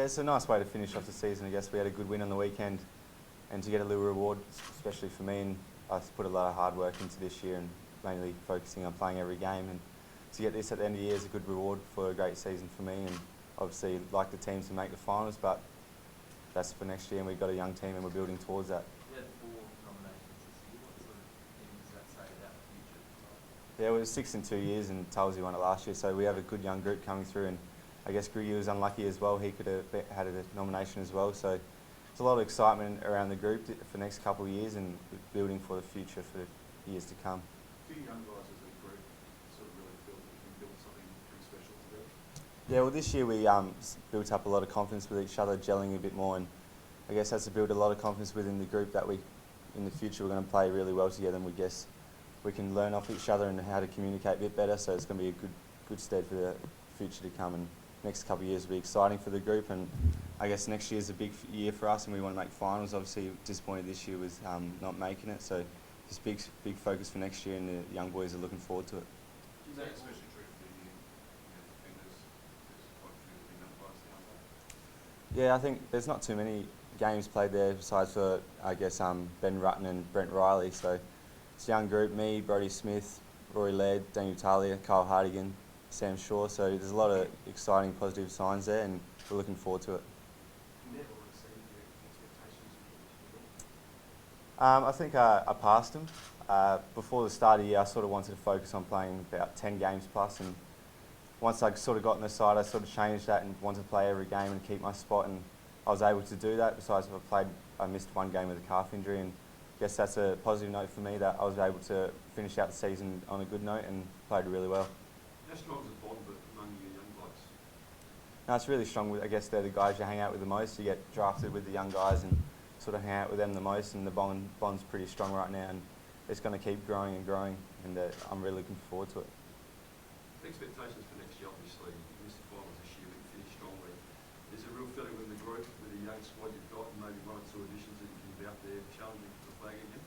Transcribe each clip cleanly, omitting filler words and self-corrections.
it's a nice way to finish off the season. I guess we had a good win on the weekend, and to get a little reward, especially for me. And I've put a lot of hard work into this year, and mainly focusing on playing every game. And to get this at the end of the year is a good reward for a great season for me. And obviously, like the teams to make the finals, but that's for next year, and we've got a young team, and we're building towards that. You had 4 nominations this year. What sort of things does that say about the future? Yeah, it was 6 in 2 years, and Tulsey won it last year, so we have a good young group coming through. And I guess Griggy was unlucky as well. He could have had a nomination as well. So there's a lot of excitement around the group for the next couple of years, and building for the future for the years to come. Do young guys as a group sort of really feel that you can build something pretty special together? Yeah, well, this year we built up a lot of confidence with each other, gelling a bit more, and I guess that's to build a lot of confidence within the group that we, in the future, we're going to play really well together, and we guess we can learn off each other and how to communicate a bit better. So it's going to be a good stead for the future to come, and next couple of years will be exciting for the group. And I guess next year is a big year for us, and we want to make finals. Obviously, disappointed this year was not making it, so it's big focus for next year, and the young boys are looking forward to it. Is that especially true for the defenders? There's quite a few of the young guys down there. Yeah, I think there's not too many games played there besides for, I guess, Ben Rutten and Brent Riley. So it's a young group: me, Brodie Smith, Rory Laird, Daniel Talia, Kyle Hardigan, Sam Shaw. So there's a lot of exciting, positive signs there, and we're looking forward to it. Never exceeded your expectations. I think I passed them. Before the start of the year, I sort of wanted to focus on playing about 10 games plus, and once I sort of got in the side, I sort of changed that and wanted to play every game and keep my spot, and I was able to do that. Besides, I missed one game with a calf injury, and I guess that's a positive note for me that I was able to finish out the season on a good note and played really well. How strong is the bond among your young blokes? No, it's really strong. I guess they're the guys you hang out with the most. You get drafted with the young guys and sort of hang out with them the most, and the bond's pretty strong right now, and it's going to keep growing and growing, and I'm really looking forward to it. Expectations for next year, obviously, you missed the finals this year, but you finished strongly. Is there a real feeling within the group, with the young squad you've got, and maybe 1 or 2 additions that you can be out there challenging for the flag again?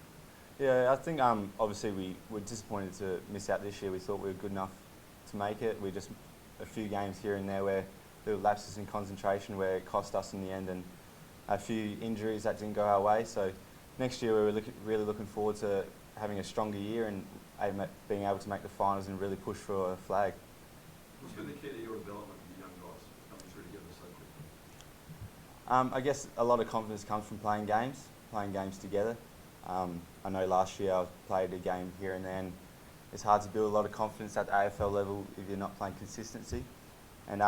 Yeah, I think obviously we were disappointed to miss out this year. We thought we were good enough to make it. We just, a few games here and there where little lapses in concentration where it cost us in the end, and a few injuries that didn't go our way. So next year we were really looking forward to having a stronger year and being able to make the finals and really push for a flag. What's been the key to your development with the young guys coming through together so quickly? I guess a lot of confidence comes from playing games together. I know last year I played a game here and there, and it's hard to build a lot of confidence at the AFL level if you're not playing consistency. And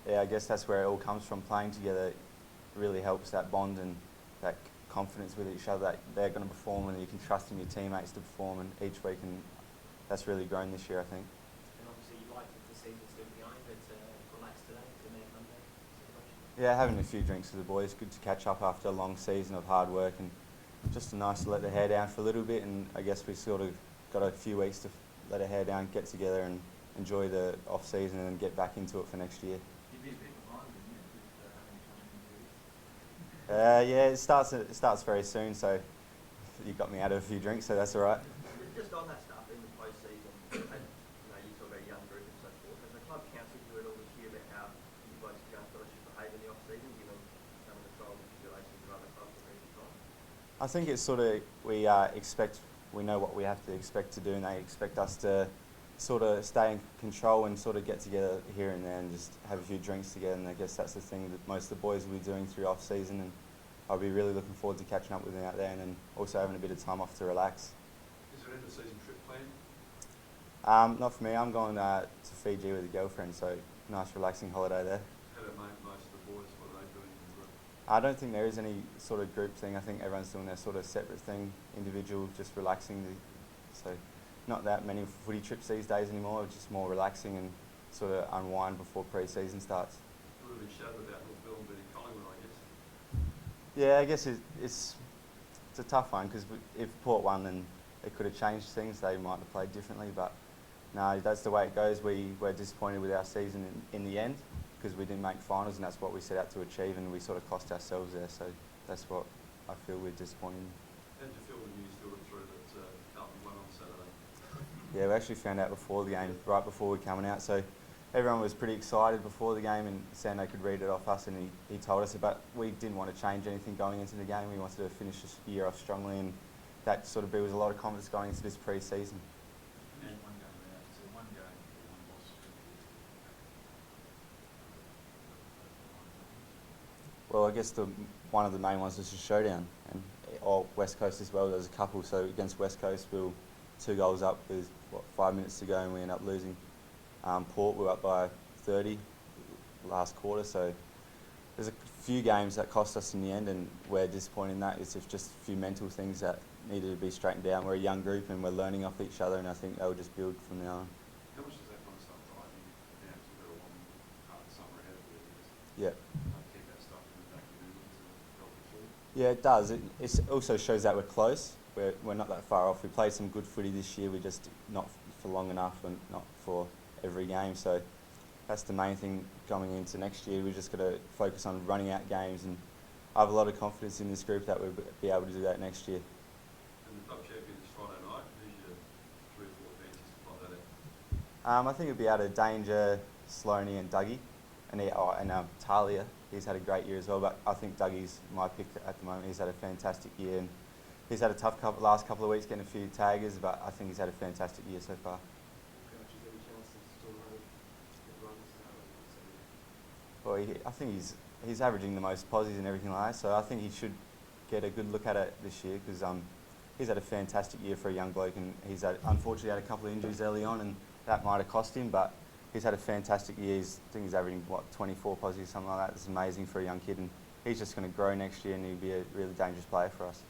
yeah, I guess that's where it all comes from. Playing together really helps that bond and that confidence with each other that they're going to perform, and you can trust in your teammates to perform, and each week, and that's really grown this year, I think. And obviously you liked the season still going, but relaxed today for the NAB Monday celebration? Yeah, having a few drinks with the boys. Good to catch up after a long season of hard work, and just nice to let the hair down for a little bit. And I guess we sort of got a few weeks to let our hair down, get together, and enjoy the off season, and then get back into it for next year. You'd be a bit behind, wouldn't you, with having come into Yeah, it starts very soon, so you got me out of a few drinks, so that's all right. Just on that stuff, in the post-season, and you talk about a young group and so forth, has the club counselled you at all this year about how you guys are going to should behave in the off-season, given some of the trials and tribulations of other clubs at previous time? I think it's sort of, we know what we have to expect to do, and they expect us to sort of stay in control and sort of get together here and there and just have a few drinks together. And I guess that's the thing that most of the boys will be doing through off season, and I'll be really looking forward to catching up with them out there, and then also having a bit of time off to relax. Is there an end-of-season trip planned? Not for me. I'm going to Fiji with a girlfriend, so nice relaxing holiday there. How about most of the boys, what are they doing in the group? I don't think there is any sort of group thing. I think everyone's doing their sort of separate thing, individual, just relaxing. So not that many footy trips these days anymore, just more relaxing and sort of unwind before pre-season starts. A little bit shattered about North Melbourne beating Collingwood, I guess. Yeah, I guess it's a tough one, because if Port won, then it could have changed things. They might have played differently, but no, that's the way it goes. We were disappointed with our season in the end, because we didn't make finals, and that's what we set out to achieve, and we sort of cost ourselves there. So that's what I feel we're disappointed in. How did you feel when you filtered through that Carlton won on Saturday? Yeah, we actually found out before the game, right before we were coming out. So everyone was pretty excited before the game, and Sando could read it off us, and he told us it, but we didn't want to change anything going into the game. We wanted to finish this year off strongly, and that sort of builds a lot of confidence going into this pre-season. And one game out, so one game, one loss. Well, I guess one of the main ones was the showdown, and West Coast as well. There was a couple. So against West Coast, we were 2 goals up with 5 minutes to go, and we ended up losing. Port, we were up by 30 last quarter. So there's a few games that cost us in the end, and we're disappointed in that. It's just a few mental things that needed to be straightened out. We're a young group, and we're learning off each other, and I think they'll just build from now on. How much does that kind of stuff drive you down to the long part of the summer ahead of you? Yeah. Keep that stuff in the back of your mind to help you through? Yeah, it does. It also shows that we're close. We're not that far off. We played some good footy this year. We're just not for long enough and not for every game. So that's the main thing going into next year. We've just got to focus on running out games, and I have a lot of confidence in this group that we'll be able to do that next year. And the club champion is Friday night. Who's your 3 or 4 fancies to plot that out? I think it'll be out of Danger, Sloaney and Dougie, and Talia. He's had a great year as well, but I think Dougie's my pick at the moment. He's had a fantastic year, and he's had a tough last couple of weeks getting a few taggers, but I think he's had a fantastic year so far. Well, I think he's averaging the most posies and everything like that, so I think he should get a good look at it this year, because he's had a fantastic year for a young bloke, and he's unfortunately had a couple of injuries early on, and that might have cost him, but he's had a fantastic year. I think he's averaging, 24 posies, something like that. It's amazing for a young kid, and he's just going to grow next year, and he'll be a really dangerous player for us.